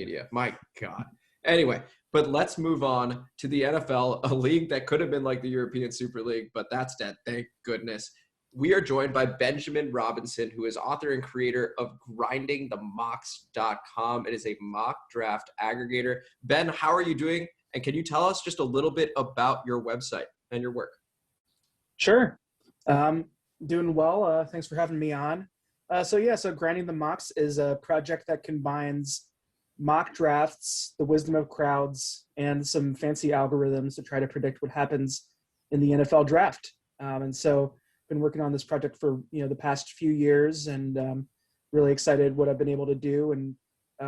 media. My God. Anyway, but let's move on to the NFL, a league that could have been like the European Super League, but that's dead. Thank goodness. We are joined by Benjamin Robinson, who is author and creator of grindingthemocks.com. It is a mock draft aggregator. Ben, how are you doing? And can you tell us just a little bit about your website and your work? Sure. Doing well. Thanks for having me on. So Grinding the Mocks is a project that combines mock drafts, the wisdom of crowds, and some fancy algorithms to try to predict what happens in the NFL draft. And so been working on this project for the past few years, and really excited what I've been able to do. And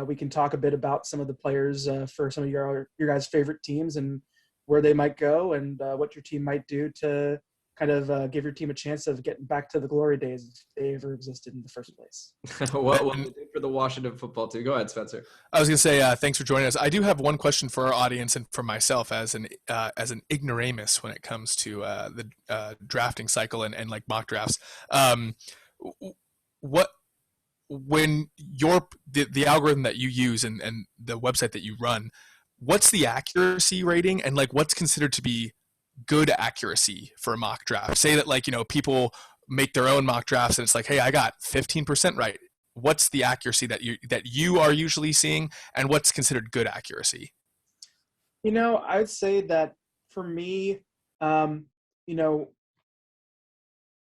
we can talk a bit about some of the players for some of your guys' favorite teams and where they might go, and what your team might do to kind of give your team a chance of getting back to the glory days if they ever existed in the first place. What we did for the Washington football team. Go ahead, Spencer. I was going to say thanks for joining us. I do have one question for our audience and for myself as an ignoramus when it comes to the drafting cycle and like mock drafts. When the algorithm that you use and the website that you run, what's the accuracy rating, and like what's considered to be good accuracy for a mock draft? Say that people make their own mock drafts and it's like, hey, I got 15% right. What's the accuracy that you are usually seeing, and what's considered good accuracy? I would say that for me,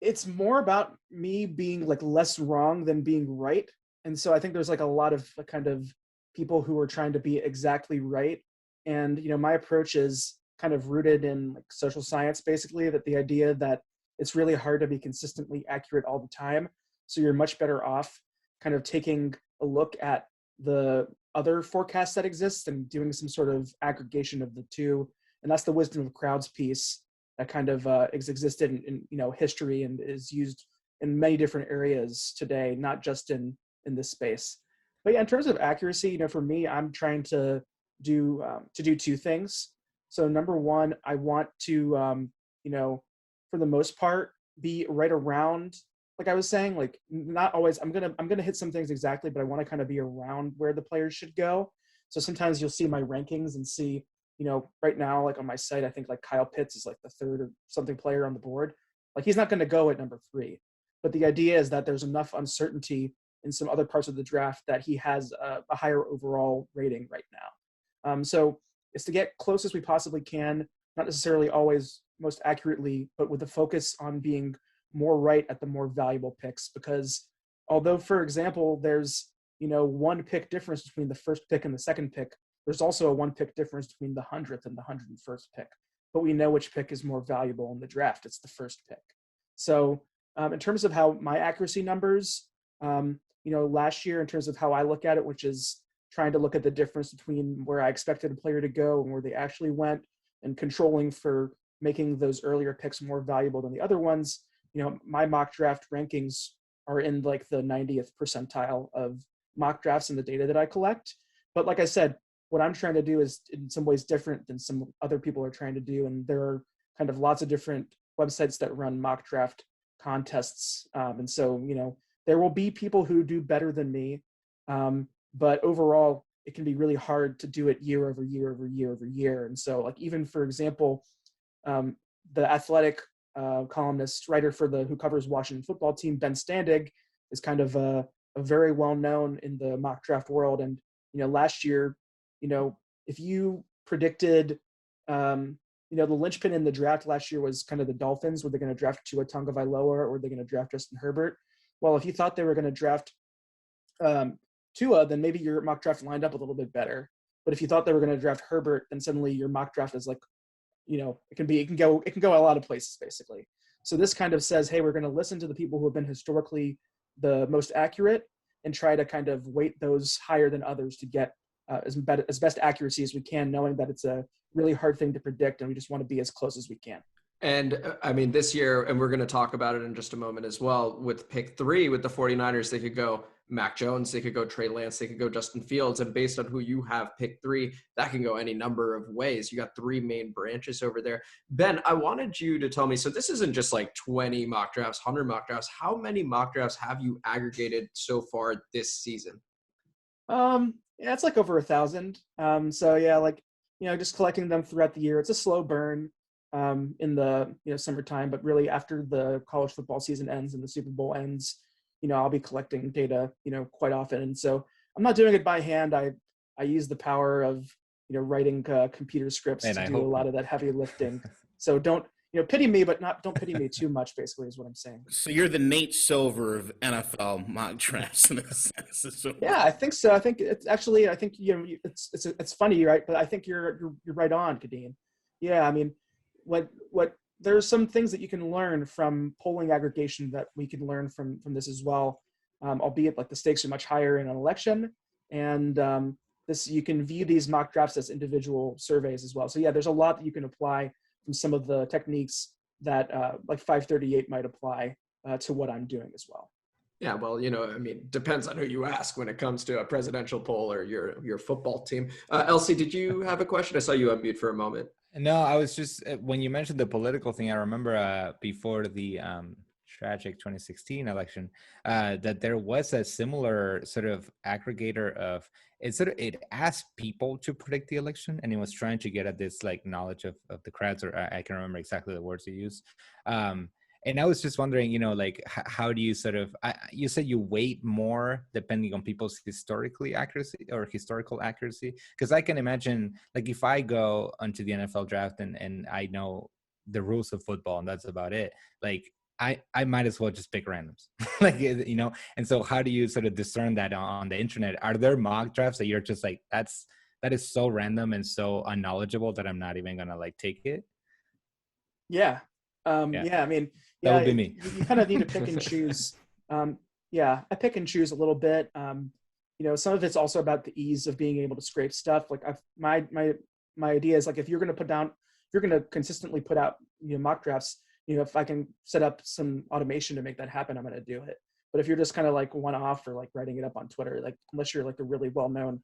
it's more about me being like less wrong than being right. And so I think there's like a lot of kind of people who are trying to be exactly right. And, my approach is kind of rooted in like social science, basically, that the idea that it's really hard to be consistently accurate all the time. So you're much better off kind of taking a look at the other forecasts that exist and doing some sort of aggregation of the two. And that's the wisdom of crowds piece that kind of existed in history and is used in many different areas today, not just in this space. But yeah, in terms of accuracy, for me, I'm trying to do two things. So number one, I want to, for the most part, be right around, like I was saying, like not always, I'm gonna hit some things exactly, but I want to kind of be around where the players should go. So sometimes you'll see my rankings and see, right now, like on my site, I think like Kyle Pitts is like the third or something player on the board. Like he's not going to go at number 3. But the idea is that there's enough uncertainty in some other parts of the draft that he has a higher overall rating right now. So it's to get close as we possibly can, not necessarily always most accurately, but with a focus on being more right at the more valuable picks. Because although, for example, there's, one pick difference between the first pick and the second pick, there's also a 1 pick difference between the 100th and the 101st pick. But we know which pick is more valuable in the draft. It's the first pick. So in terms of how my accuracy numbers, last year, in terms of how I look at it, which is trying to look at the difference between where I expected a player to go and where they actually went, and controlling for making those earlier picks more valuable than the other ones, my mock draft rankings are in like the 90th percentile of mock drafts in the data that I collect. But like I said, what I'm trying to do is in some ways different than some other people are trying to do. And there are kind of lots of different websites that run mock draft contests. And so, there will be people who do better than me. But overall, it can be really hard to do it year over year over year over year. And so, like, even for example, the Athletic columnist, writer who covers Washington football team, Ben Standig, is kind of a very well known in the mock draft world. And, last year, if you predicted, the linchpin in the draft last year was kind of the Dolphins. Were they going to draft Tua Tagovailoa, or were they going to draft Justin Herbert? Well, if you thought they were going to draft Tua, then maybe your mock draft lined up a little bit better. But if you thought they were going to draft Herbert, then suddenly your mock draft is like, it can go a lot of places basically. So this kind of says, hey, we're going to listen to the people who have been historically the most accurate and try to kind of weight those higher than others to get as best accuracy as we can, knowing that it's a really hard thing to predict and we just want to be as close as we can. And I mean, this year, and we're going to talk about it in just a moment as well, with pick 3 with the 49ers, they could go Mac Jones, they could go Trey Lance, they could go Justin Fields. And based on who you have pick 3, that can go any number of ways. You got 3 main branches over there. Ben, I wanted you to tell me, so this isn't just like 20 mock drafts, 100 mock drafts. How many mock drafts have you aggregated so far this season? Yeah, it's like over 1,000. So yeah, like, just collecting them throughout the year. It's a slow burn in the summertime, but really after the college football season ends and the Super Bowl ends, I'll be collecting data, quite often. And so I'm not doing it by hand. I use the power of writing computer scripts And to I do a hope lot of that heavy lifting. So don't pity me, but don't pity me too much. Basically, is what I'm saying. So you're the Nate Silver of NFL mock drafts in a sense. Yeah, I think so. I think it's actually. I think it's funny, right? But I think you're right on, Kadeen. Yeah, I mean, what there's some things that you can learn from polling aggregation that we can learn from this as well. Albeit like the stakes are much higher in an election, and this you can view these mock drafts as individual surveys as well. So yeah, there's a lot that you can apply from some of the techniques that like 538 might apply to what I'm doing as well. Yeah, well, I mean, depends on who you ask when it comes to a presidential poll or your football team. Elsie, did you have a question? I saw you unmute for a moment. No, I was just when you mentioned the political thing, I remember before the tragic 2016 election that there was a similar sort of aggregator of it asked people to predict the election, and it was trying to get at this like knowledge of the crowds, or I can remember exactly the words you used. And I was just wondering, like, how do you sort of, you said you weight more depending on people's historical accuracy? Because I can imagine, like, if I go onto the NFL draft and I know the rules of football and that's about it, like, I might as well just pick randoms, like, and so how do you sort of discern that on the internet? Are there mock drafts that you're just like, that is so random and so unknowledgeable that I'm not even going to like take it? Yeah. I mean, that would be me. You kind of need to pick and choose. I pick and choose a little bit. Some of it's also about the ease of being able to scrape stuff. Like my idea is like, if you're going to consistently put out, mock drafts, if I can set up some automation to make that happen, I'm going to do it. But if you're just kind of like one off or like writing it up on Twitter, like unless you're like a really well-known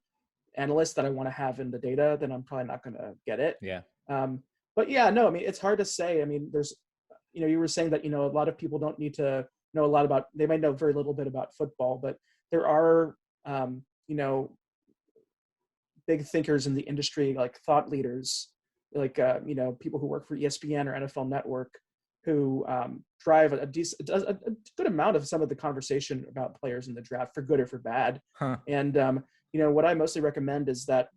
analyst that I want to have in the data, then I'm probably not going to get it. Yeah. But yeah, no, I mean, it's hard to say. I mean, there's, you were saying that, a lot of people don't need to know a lot about, they might know very little bit about football, but there are, big thinkers in the industry, like thought leaders, like, people who work for ESPN or NFL Network, who drive a good amount of some of the conversation about players in the draft, for good or for bad. Huh. And, what I mostly recommend is that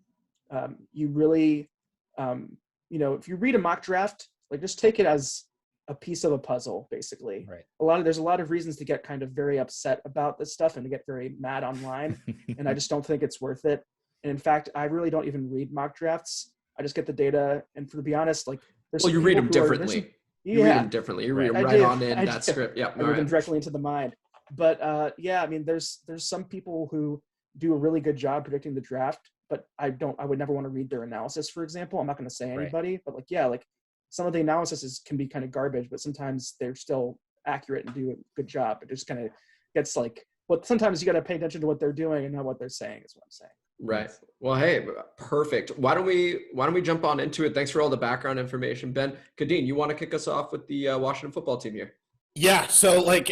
you really, if you read a mock draft, like just take it as a piece of a puzzle, basically. Right. There's a lot of reasons to get kind of very upset about this stuff and to get very mad online. And I just don't think it's worth it. And in fact, I really don't even read mock drafts. I just get the data. And to be honest, like, you read them differently. You read them differently. You read them right on in that script. Yeah. I read them directly into the mind. But I mean, there's some people who do a really good job predicting the draft, but I would never want to read their analysis, for example. I'm not going to say anybody, but like some of the analysis can be kind of garbage, but sometimes they're still accurate and do a good job. It just kind of gets like, sometimes you got to pay attention to what they're doing and not what they're saying, is what I'm saying. Right. Well, hey, perfect. Why don't we jump on into it? Thanks for all the background information, Ben. Kadeen, you want to kick us off with the Washington football team here? Yeah, so like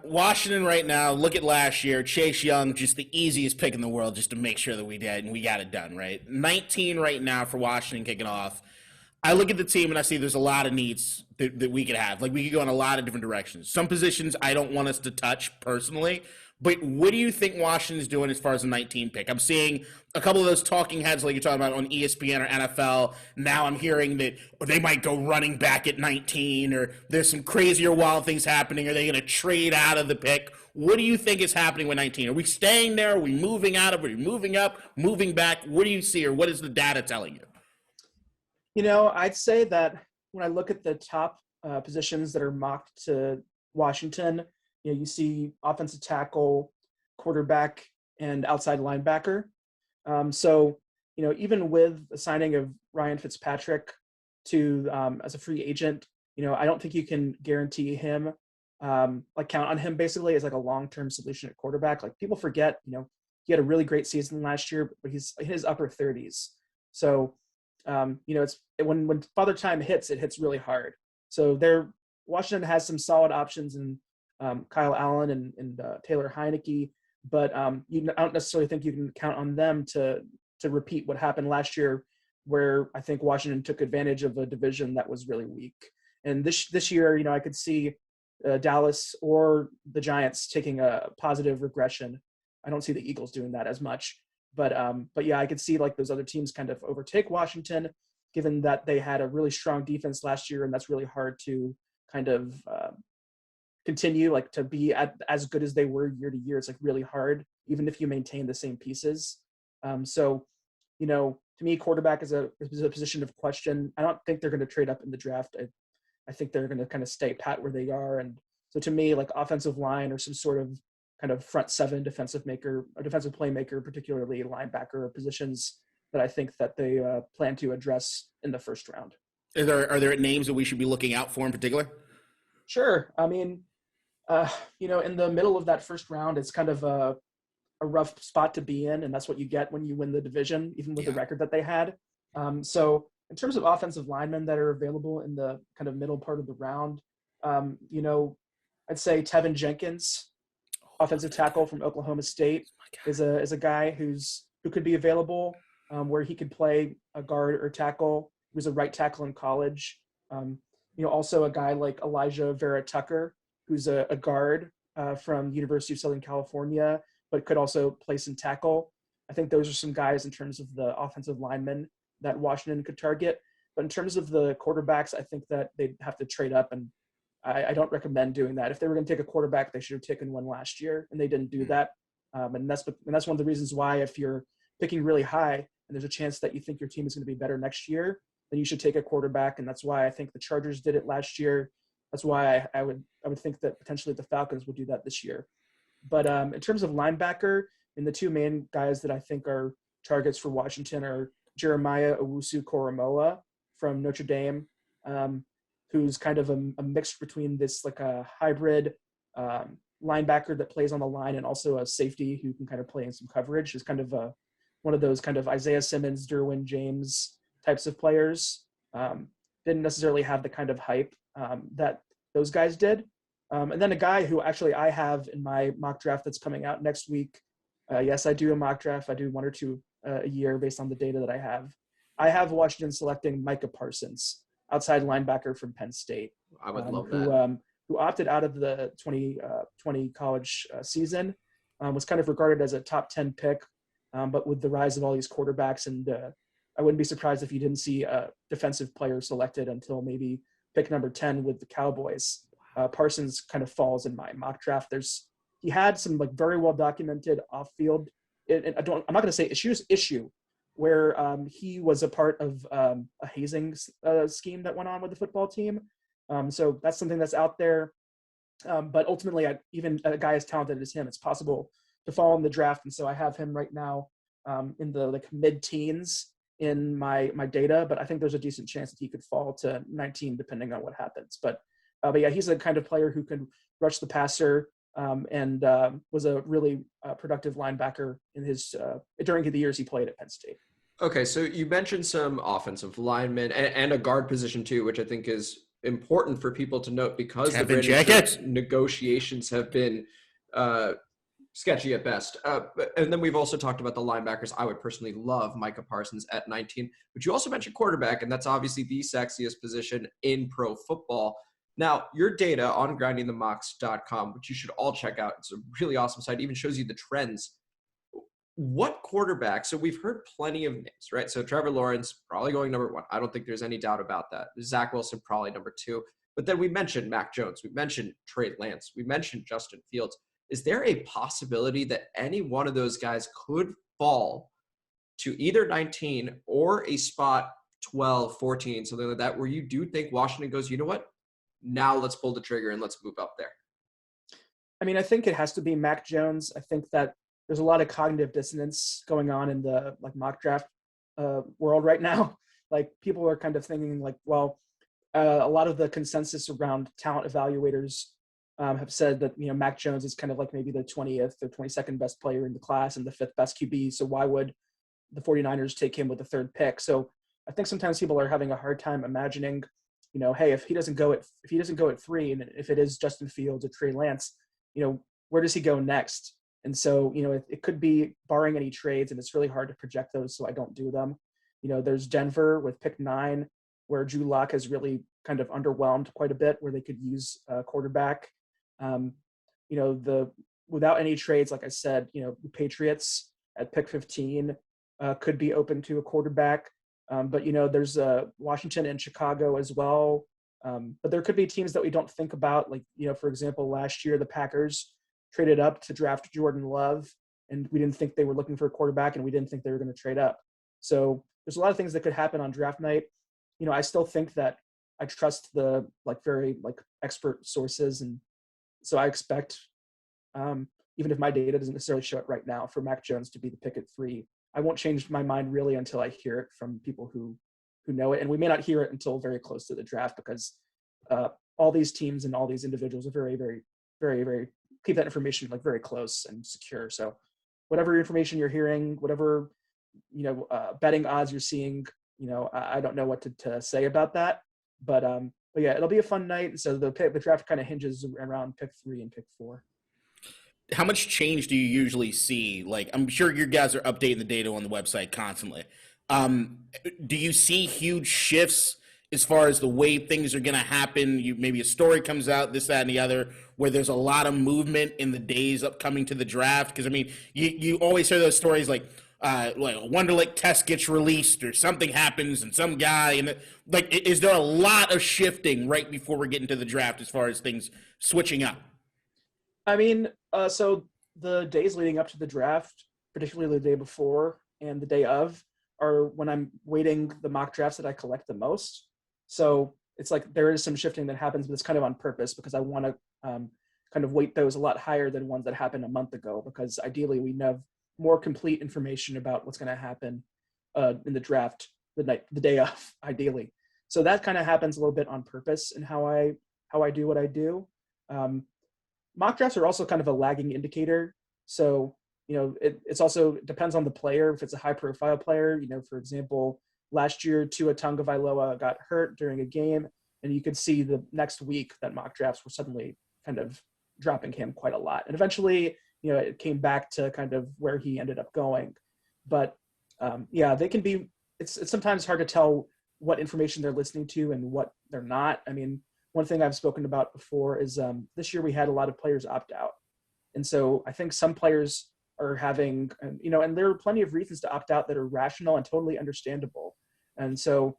Washington right now, look at last year, Chase Young, just the easiest pick in the world just to make sure that we did, and we got it done, right? 19 right now for Washington kicking off. I look at the team and I see there's a lot of needs that we could have. Like, we could go in a lot of different directions. Some positions I don't want us to touch personally, but what do you think Washington's doing as far as the 19 pick? I'm seeing a couple of those talking heads like you're talking about on ESPN or NFL. Now I'm hearing that they might go running back at 19, or there's some crazier wild things happening. Are they going to trade out of the pick? What do you think is happening with 19? Are we staying there? Are we moving out of it? Are we moving up, moving back? What do you see, or what is the data telling you? I'd say that when I look at the top positions that are mocked to Washington, you see offensive tackle, quarterback, and outside linebacker. So, even with the signing of Ryan Fitzpatrick to as a free agent, I don't think you can guarantee him, count on him basically as like a long-term solution at quarterback. Like, people forget, he had a really great season last year, but he's in his upper 30s. So, it's when Father Time hits, it hits really hard. So Washington has some solid options in Kyle Allen and Taylor Heineke, but I don't necessarily think you can count on them to repeat what happened last year, where I think Washington took advantage of a division that was really weak. And this year, I could see Dallas or the Giants taking a positive regression. I don't see the Eagles doing that as much, but yeah, I could see like those other teams kind of overtake Washington, given that they had a really strong defense last year, and that's really hard to kind of continue like to be as good as they were year to year. It's like really hard, even if you maintain the same pieces. So, to me, quarterback is a position of question. I don't think they're going to trade up in the draft. I think they're going to kind of stay pat where they are. And so to me, like offensive line or some sort of kind of front seven defensive playmaker, particularly linebacker positions that I think that they plan to address in the first round. Are there names that we should be looking out for in particular? Sure. I mean, in the middle of that first round, it's kind of a rough spot to be in, and that's what you get when you win the division, even with the record that they had. So in terms of offensive linemen that are available in the kind of middle part of the round, I'd say Tevin Jenkins, offensive tackle from Oklahoma State, is a guy who could be available, where he could play a guard or tackle. He was a right tackle in college. Also a guy like Elijah Vera Tucker, who's a guard from University of Southern California, but could also play some tackle. I think those are some guys in terms of the offensive linemen that Washington could target. But in terms of the quarterbacks, I think that they'd have to trade up, and I don't recommend doing that. If they were going to take a quarterback, they should have taken one last year, and they didn't do that. And that's one of the reasons why, if you're picking really high and there's a chance that you think your team is going to be better next year, then you should take a quarterback. And that's why I think the Chargers did it last year. That's why I would think that potentially the Falcons would do that this year. But in terms of linebacker, the two main guys that I think are targets for Washington are Jeremiah Owusu-Koramoah from Notre Dame, who's kind of a mix between this like a hybrid linebacker that plays on the line and also a safety who can kind of play in some coverage. Is kind of one of those kind of Isaiah Simmons, Derwin James types of players. Didn't necessarily have the kind of hype that those guys did. And then a guy who actually I have in my mock draft that's coming out next week. Yes, I do a mock draft. I do one or two a year based on the data that I have. I have Washington selecting Micah Parsons, outside linebacker from Penn State. I would love that. Who opted out of the 2020 college season, was kind of regarded as a top 10 pick, but with the rise of all these quarterbacks, and I wouldn't be surprised if you didn't see a defensive player selected until maybe pick number 10 with the Cowboys. Parsons kind of falls in my mock draft. He had some like very well documented off field. I'm not going to say issue where he was a part of a hazing scheme that went on with the football team. So that's something that's out there. But ultimately, even a guy as talented as him, it's possible to fall in the draft. And so I have him right now in the like mid-teens in my data, but I think there's a decent chance that he could fall to 19 depending on what happens. But yeah, he's the kind of player who can rush the passer and was a really productive linebacker in his during the years he played at Penn State. Okay, so you mentioned some offensive linemen and a guard position too, which I think is important for people to note because the negotiations have been sketchy at best. And then we've also talked about the linebackers. I would personally love Micah Parsons at 19, but you also mentioned quarterback, and that's obviously the sexiest position in pro football. Now, your data on grindingthemocks.com, which you should all check out, it's a really awesome site, even shows you the trends. What quarterback? So we've heard plenty of names, right? So Trevor Lawrence, probably going number 1. I don't think there's any doubt about that. Zach Wilson, probably number 2. But then we mentioned Mac Jones. We mentioned Trey Lance. We mentioned Justin Fields. Is there a possibility that any one of those guys could fall to either 19 or a spot 12, 14, something like that, where you do think Washington goes, you know what? Now let's pull the trigger and let's move up there? I mean, I think it has to be Mac Jones. I think that there's a lot of cognitive dissonance going on in the like mock draft world right now. Like people are kind of thinking like, well, a lot of the consensus around talent evaluators have said that, Mac Jones is kind of like maybe the 20th or 22nd best player in the class and the 5th best QB. So why would the 49ers take him with the 3rd pick? So I think sometimes people are having a hard time imagining, hey, if he doesn't go at 3, and if it is Justin Fields or Trey Lance, where does he go next? And so, it could be barring any trades, and it's really hard to project those, so I don't do them. There's Denver with pick 9, where Drew Lock has really kind of underwhelmed quite a bit, where they could use a quarterback. Without any trades, like I said, the Patriots at pick 15 could be open to a quarterback. But there's Washington and Chicago as well. But there could be teams that we don't think about, like, for example, last year the Packers traded up to draft Jordan Love, and we didn't think they were looking for a quarterback, and we didn't think they were going to trade up. So there's a lot of things that could happen on draft night. I still think that I trust the very expert sources, and so I expect, even if my data doesn't necessarily show it right now, for Mac Jones to be the pick at 3. I won't change my mind really until I hear it from people who know it, and we may not hear it until very close to the draft, because all these teams and all these individuals are very, very, very, very keep that information very close and secure. So whatever information you're hearing, whatever betting odds you're seeing, I don't know what to say about that, but yeah, it'll be a fun night. So the draft kind of hinges around pick 3 and pick 4. How much change do you usually see? Like, I'm sure your guys are updating the data on the website constantly. Do you see huge shifts as far as the way things are going to happen? Maybe a story comes out, this, that, and the other, where there's a lot of movement in the days upcoming to the draft? Because, I mean, you always hear those stories like a Wonderlic test gets released or something happens and some guy. And is there a lot of shifting right before we're getting to the draft as far as things switching up? I mean, so the days leading up to the draft, particularly the day before and the day of, are when I'm weighting the mock drafts that I collect the most. So it's there is some shifting that happens, but it's kind of on purpose, because I want to kind of weight those a lot higher than ones that happened a month ago, because ideally we have more complete information about what's going to happen in the draft the day of, ideally. So that kind of happens a little bit on purpose in how I do what I do. Mock drafts are also kind of a lagging indicator. So, it's also depends on the player. If it's a high profile player, for example, last year Tua Tagovailoa got hurt during a game, and you could see the next week that mock drafts were suddenly kind of dropping him quite a lot. And eventually, it came back to kind of where he ended up going. But yeah, they can be, it's sometimes hard to tell what information they're listening to and what they're not. I mean, one thing I've spoken about before is this year we had a lot of players opt out. And so I think some players are having, and there are plenty of reasons to opt out that are rational and totally understandable. And so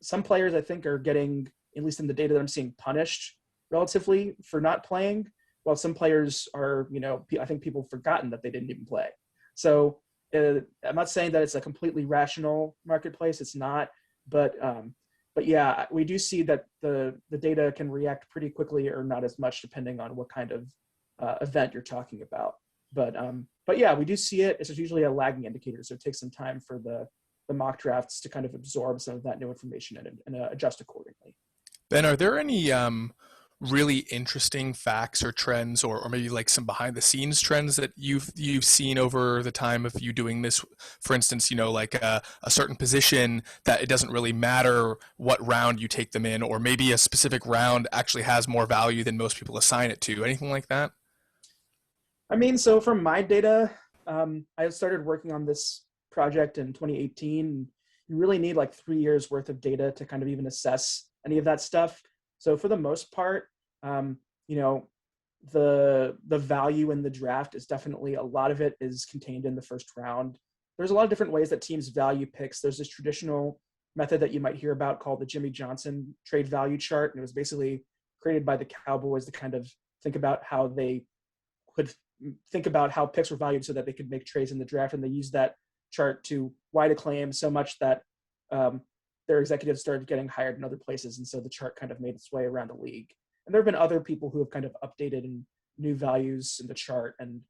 some players I think are getting, at least in the data that I'm seeing, punished relatively for not playing, while some players are, I think people have forgotten that they didn't even play. So I'm not saying that it's a completely rational marketplace. It's not, but yeah, we do see that the data can react pretty quickly or not as much, depending on what kind of event you're talking about. But yeah, we do see it. It's usually a lagging indicator, so it takes some time for the mock drafts to kind of absorb some of that new information and adjust accordingly. Ben, are there any really interesting facts or trends, or maybe some behind the scenes trends that you've seen over the time of you doing this? For instance, a certain position that it doesn't really matter what round you take them in, or maybe a specific round actually has more value than most people assign it to. Anything like that? I mean, so from my data, I started working on this project in 2018. You really need 3 years worth of data to kind of even assess any of that stuff. So for the most part, the value in the draft is definitely, a lot of it is contained in the first round. There's a lot of different ways that teams value picks. There's this traditional method that you might hear about called the Jimmy Johnson trade value chart. And it was basically created by the Cowboys to kind of think about how they could think about how picks were valued so that they could make trades in the draft. And they used that chart to wide acclaim so much that their executives started getting hired in other places. And so the chart kind of made its way around the league. And there have been other people who have kind of updated and new values in the chart. And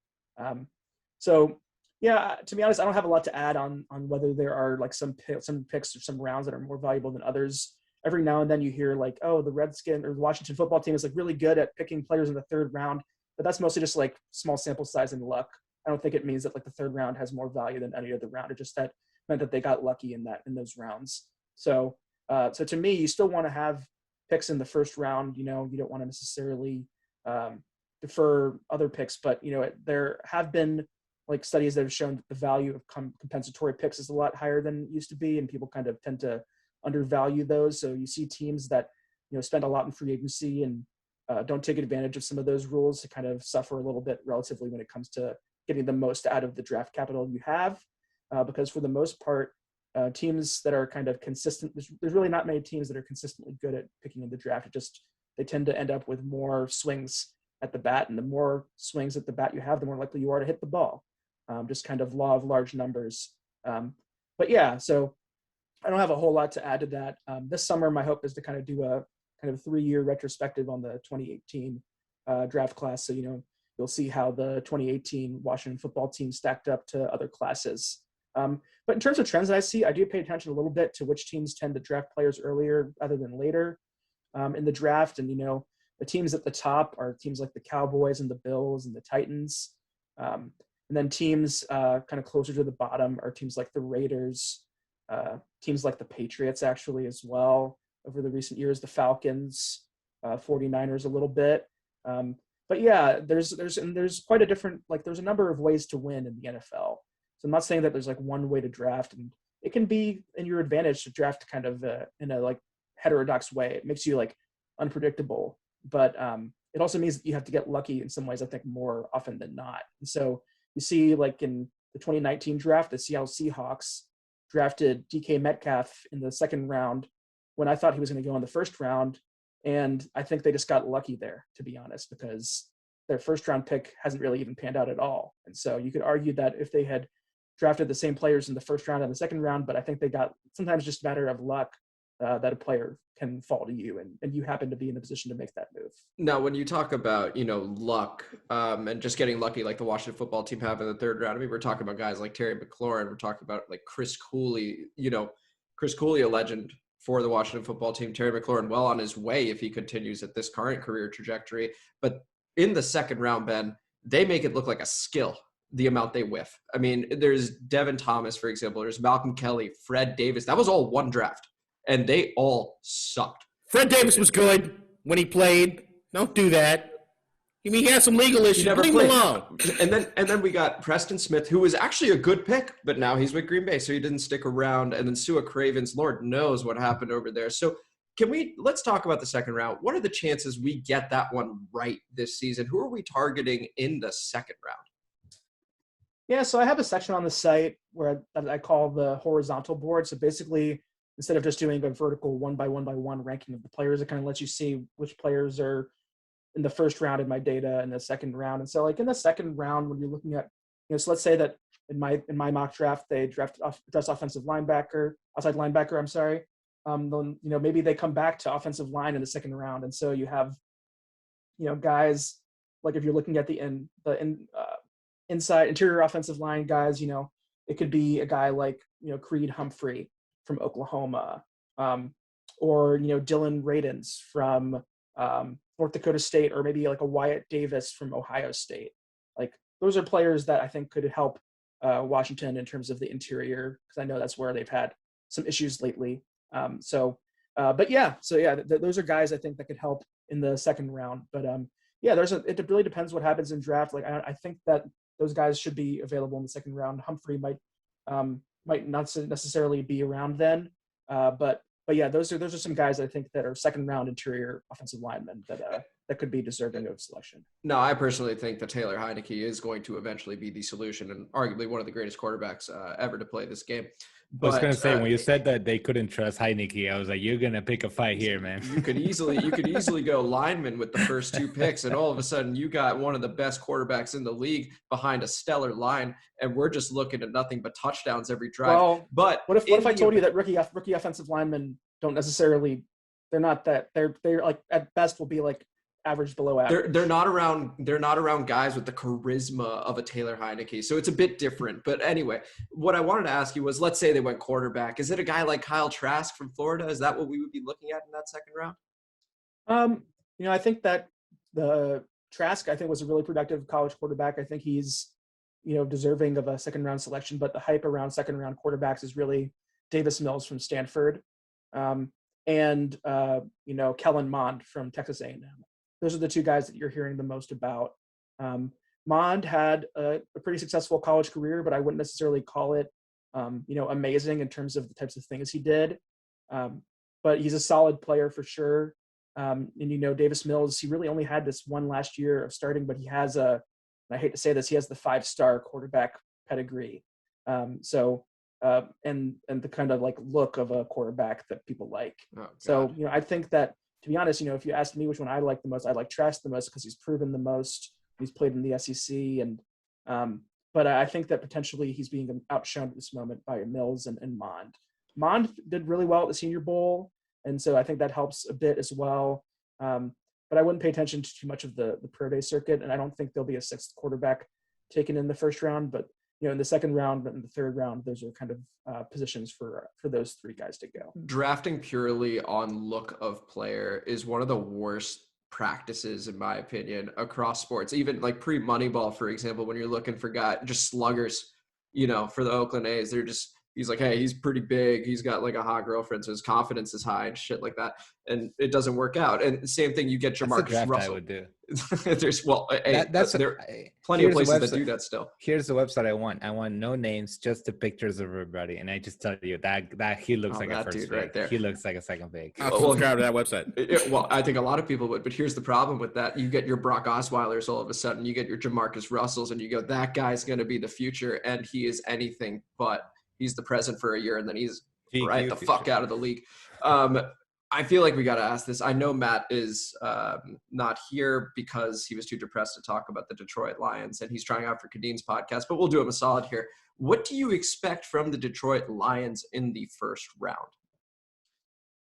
so, yeah, to be honest, I don't have a lot to add on whether there are some picks or some rounds that are more valuable than others. Every now and then you hear oh, the Redskins or the Washington football team is really good at picking players in the third round, but that's mostly just small sample size and luck. I don't think it means that the third round has more value than any other round. It just meant that they got lucky in those rounds. So to me, you still want to have picks in the first round. You don't want to necessarily defer other picks, but there have been like studies that have shown that the value of compensatory picks is a lot higher than it used to be, and people kind of tend to undervalue those. So you see teams that spend a lot in free agency and don't take advantage of some of those rules to kind of suffer a little bit relatively when it comes to getting the most out of the draft capital you have, because for the most part, teams that are kind of consistent, there's really not many teams that are consistently good at picking in the draft. They tend to end up with more swings at the bat, and the more swings at the bat you have, the more likely you are to hit the ball. Just kind of law of large numbers. But yeah, so I don't have a whole lot to add to that. This summer, my hope is to kind of do a kind of 3-year retrospective on the 2018 draft class. So, you'll see how the 2018 Washington football team stacked up to other classes. But in terms of trends that I see, I do pay attention a little bit to which teams tend to draft players earlier rather than later in the draft. And, the teams at the top are teams like the Cowboys and the Bills and the Titans. And then teams kind of closer to the bottom are teams like the Raiders, teams like the Patriots actually as well over the recent years, the Falcons, 49ers a little bit. But yeah, there's quite a different, there's a number of ways to win in the NFL. So I'm not saying that there's one way to draft, and it can be in your advantage to draft kind of in a heterodox way. It makes you unpredictable, but it also means that you have to get lucky in some ways, I think, more often than not. And so you see in the 2019 draft, the Seattle Seahawks drafted DK Metcalf in the second round when I thought he was going to go in the first round. And I think they just got lucky there, to be honest, because their first round pick hasn't really even panned out at all. And so you could argue that if they had drafted the same players in the first round and the second round, but I think they got sometimes just a matter of luck that a player can fall to you, and you happen to be in a position to make that move. Now, when you talk about, luck and just getting lucky like the Washington football team have in the third round, I mean, we're talking about guys like Terry McLaurin. We're talking about Chris Cooley, Chris Cooley, a legend for the Washington football team. Terry McLaurin well on his way if he continues at this current career trajectory. But in the second round, Ben, they make it look like a skill, the amount they whiff. I mean, there's Devin Thomas, for example. There's Malcolm Kelly, Fred Davis. That was all one draft, and they all sucked. Fred Davis was good when he played. Don't do that. I mean, he had some legal issues. Leave him alone. And then we got Preston Smith, who was actually a good pick, but now he's with Green Bay, so he didn't stick around. And then Sua Cravens, Lord knows what happened over there. So let's talk about the second round. What are the chances we get that one right this season? Who are we targeting in the second round? Yeah, so I have a section on the site where I call the horizontal board. So basically, instead of just doing a vertical one by one ranking of the players, it kind of lets you see which players are in the first round in my data and the second round. And so in the second round, when you're looking at, so let's say that in my mock draft, they drafted outside linebacker, I'm sorry. Then, maybe they come back to offensive line in the second round. And so you have, guys, if you're looking at the inside interior offensive line guys, it could be a guy like, Creed Humphrey from Oklahoma, or, Dylan Radins from North Dakota State, or maybe a Wyatt Davis from Ohio State. Those are players that I think could help Washington in terms of the interior, because I know that's where they've had some issues lately. Those are guys I think that could help in the second round. But it really depends what happens in draft. I think that those guys should be available in the second round. Humphrey might not necessarily be around then, but those are some guys I think that are second round interior offensive linemen that could be deserving of selection. No, I personally think that Taylor Heineke is going to eventually be the solution, and arguably one of the greatest quarterbacks ever to play this game. But, I was going to say, when you said that they couldn't trust Heineke, I was like, you're going to pick a fight here, man. You could easily go lineman with the first two picks, and all of a sudden you got one of the best quarterbacks in the league behind a stellar line, and we're just looking at nothing but touchdowns every drive. Well, but what if I told you that rookie offensive linemen don't necessarily, they're at best will be average below average. They're not around guys with the charisma of a Taylor Heineke. So it's a bit different. But anyway, what I wanted to ask you was, let's say they went quarterback. Is it a guy like Kyle Trask from Florida? Is that what we would be looking at in that second round? I think that the Trask, I think, was a really productive college quarterback. I think he's, deserving of a second round selection, but the hype around second round quarterbacks is really Davis Mills from Stanford. And Kellen Mond from Texas A&M. those are the two guys that you're hearing the most about. Mond had a pretty successful college career, but I wouldn't necessarily call it, amazing in terms of the types of things he did. But he's a solid player for sure. And Davis Mills, he really only had this one last year of starting, but he has and I hate to say this, he has the 5-star quarterback pedigree. And the kind of like look of a quarterback that people like. Oh, so, I think that, to be honest, if you asked me which one I like the most, I like Trask the most because he's proven the most. He's played in the SEC, and but I think that potentially he's being outshone at this moment by Mills and Mond. Mond did really well at the Senior Bowl, and so I think that helps a bit as well. But I wouldn't pay attention to too much of the pro day circuit, and I don't think there'll be a 6th quarterback taken in the first round. But in the second round and the third round, those are kind of positions for those 3 guys to go. Drafting purely on look of player is one of the worst practices, in my opinion, across sports. Even like pre-Moneyball, for example, when you're looking for just sluggers, for the Oakland A's, he's like, hey, he's pretty big. He's got like a hot girlfriend, so his confidence is high and shit like that. And it doesn't work out. And the same thing, you get Jamarcus Russell. I would do. There's there are plenty of places that do that still. Here's the website I want. I want no names, just the pictures of everybody. And I just tell you that he looks like a first pick. Right there. He looks like a second pick. I'll subscribe to that website. Well, I think a lot of people would, but here's the problem with that. You get your Brock Osweilers all of a sudden. You get your Jamarcus Russells, and you go, that guy's going to be the future, and he is anything but. He's the present for a year, and then he's right the fuck out of the league. I feel like we got to ask this. I know Matt is not here because he was too depressed to talk about the Detroit Lions, and he's trying out for Kadeen's podcast, but we'll do him a solid here. What do you expect from the Detroit Lions in the first round?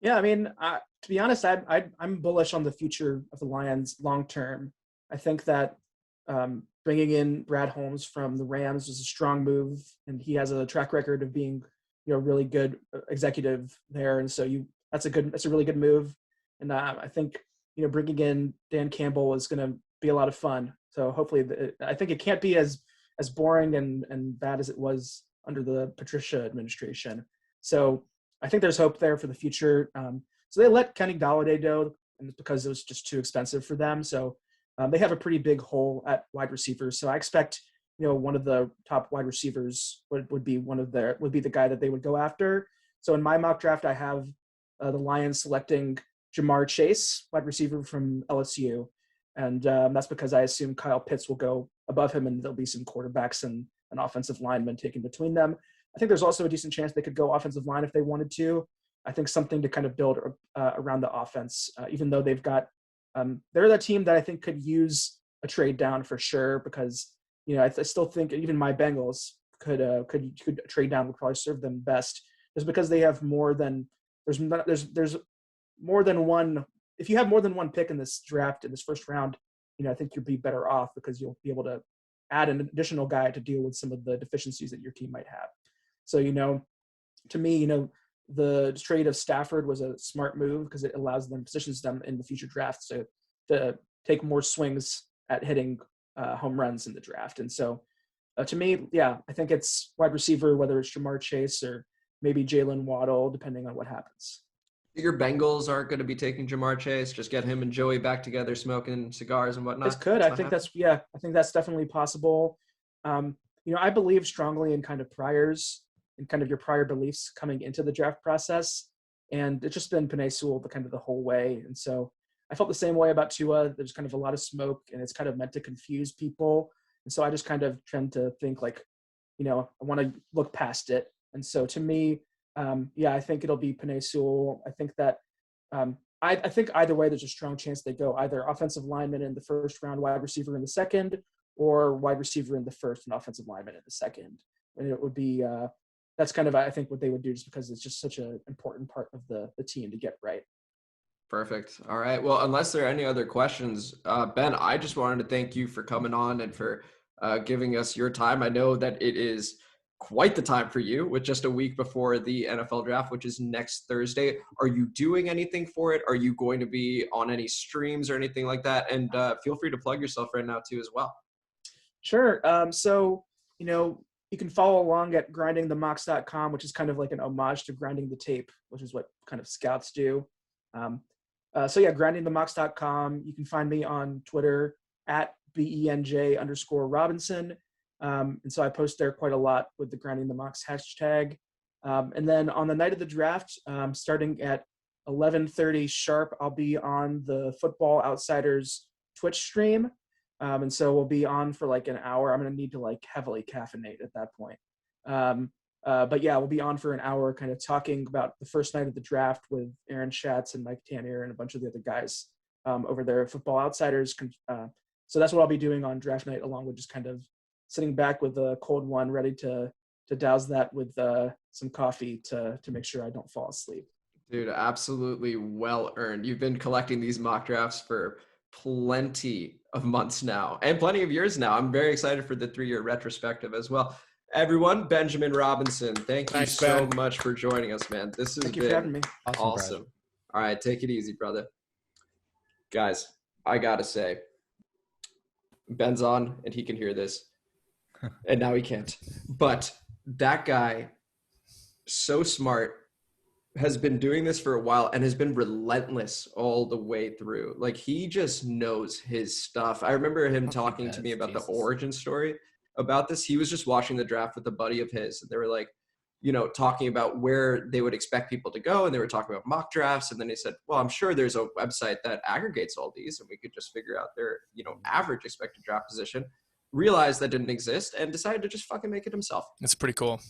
Yeah, I mean, to be honest, I'm bullish on the future of the Lions long term. I think that bringing in Brad Holmes from the Rams was a strong move, and he has a track record of being, a really good executive there. And so that's a really good move. And I think, bringing in Dan Campbell is going to be a lot of fun. So hopefully, I think it can't be as boring and bad as it was under the Patricia administration. So I think there's hope there for the future. So they let Kenny Golladay go, and it's because it was just too expensive for them. So they have a pretty big hole at wide receivers. So I expect, one of the top wide receivers would be the guy that they would go after. So in my mock draft, I have the Lions selecting Jamar Chase, wide receiver from LSU. And that's because I assume Kyle Pitts will go above him, and there'll be some quarterbacks and an offensive lineman taken between them. I think there's also a decent chance they could go offensive line if they wanted to. I think something to kind of build around the offense, even though they've got they're the team that I think could use a trade down for sure, because I still think even my Bengals could trade down would probably serve them best, just because they have more than there's more than one. If you have more than one pick in this draft in this first round, I think you'll be better off because you'll be able to add an additional guy to deal with some of the deficiencies that your team might have. So to me, the trade of Stafford was a smart move because it positions them in the future drafts to take more swings at hitting home runs in the draft. And so to me, yeah, I think it's wide receiver, whether it's Jamar Chase or maybe Jalen Waddle, depending on what happens. Your Bengals aren't going to be taking Jamar Chase. Just get him and Joey back together, smoking cigars and whatnot. It's good. I think that's definitely possible. I believe strongly in kind of priors and kind of your prior beliefs coming into the draft process. And it's just been Penei Sewell the whole way. And so I felt the same way about Tua. There's kind of a lot of smoke, and it's kind of meant to confuse people. And so I just kind of tend to think I want to look past it. And so to me, I think it'll be Penei Sewell. I think that I think either way, there's a strong chance they go either offensive lineman in the first round, wide receiver in the second, or wide receiver in the first and offensive lineman in the second. And it would be that's kind of, I think, what they would do, just because it's just such an important part of the team to get right. Perfect. All right. Well, unless there are any other questions, Ben, I just wanted to thank you for coming on and for giving us your time. I know that it is quite the time for you with just a week before the NFL draft, which is next Thursday. Are you doing anything for it? Are you going to be on any streams or anything like that? And feel free to plug yourself right now too as well. Sure. So, you can follow along at grindingthemocks.com, which is kind of like an homage to grinding the tape, which is what kind of scouts do. So yeah, grindingthemocks.com. You can find me on Twitter at BENJ_Robinson. And so I post there quite a lot with the Grinding the Mocks hashtag. And then on the night of the draft, starting at 11:30 sharp, I'll be on the Football Outsiders Twitch stream. And so we'll be on for like an hour. I'm going to need to like heavily caffeinate at that point. But yeah, we'll be on for an hour kind of talking about the first night of the draft with Aaron Schatz and Mike Tanier and a bunch of the other guys over there at Football Outsiders. So that's what I'll be doing on draft night, along with just kind of sitting back with a cold one, ready to douse that with some coffee to make sure I don't fall asleep. Dude, absolutely well earned. You've been collecting these mock drafts for plenty of months now and plenty of years now. I'm very excited for the 3-year retrospective as well. Everyone, Benjamin Robinson, thank you so much for joining us, man. This has Thank you for having me. Awesome. All right, take it easy, brother. Guys, I gotta say, Ben's on and he can hear this. And now he can't. But that guy, so smart, has been doing this for a while and has been relentless all the way through. Like, he just knows his stuff. I remember him talking to me about the origin story about this. He was just watching the draft with a buddy of his, and they were like, you know, talking about where they would expect people to go, and they were talking about mock drafts. And then he said, well, I'm sure there's a website that aggregates all these and we could just figure out their, you know, average expected draft position. Realized that didn't exist and decided to just fucking make it himself. That's pretty cool.